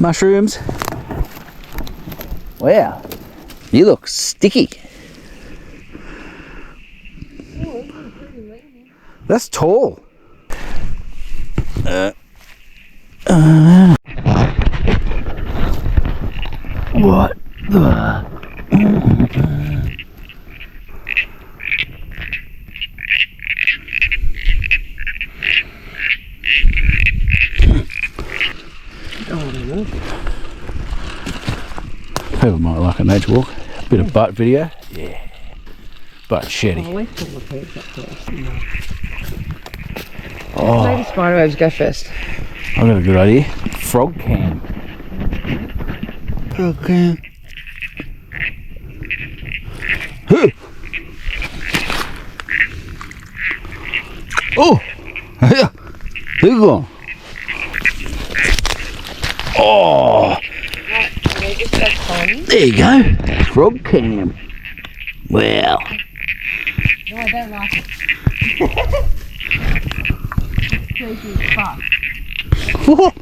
mushrooms. Wow, you look sticky. That's tall. What the? People might like a nature walk. Bit of butt video. Yeah. Butt shetty. Oh. Maybe spiderwebs go first. I've got a good idea. Frog cam. Frog cam. Oh! Yeah. Here you go. Oh! There you go. Frog cam. Wow. No, I don't like it. Crazy as fuck. What?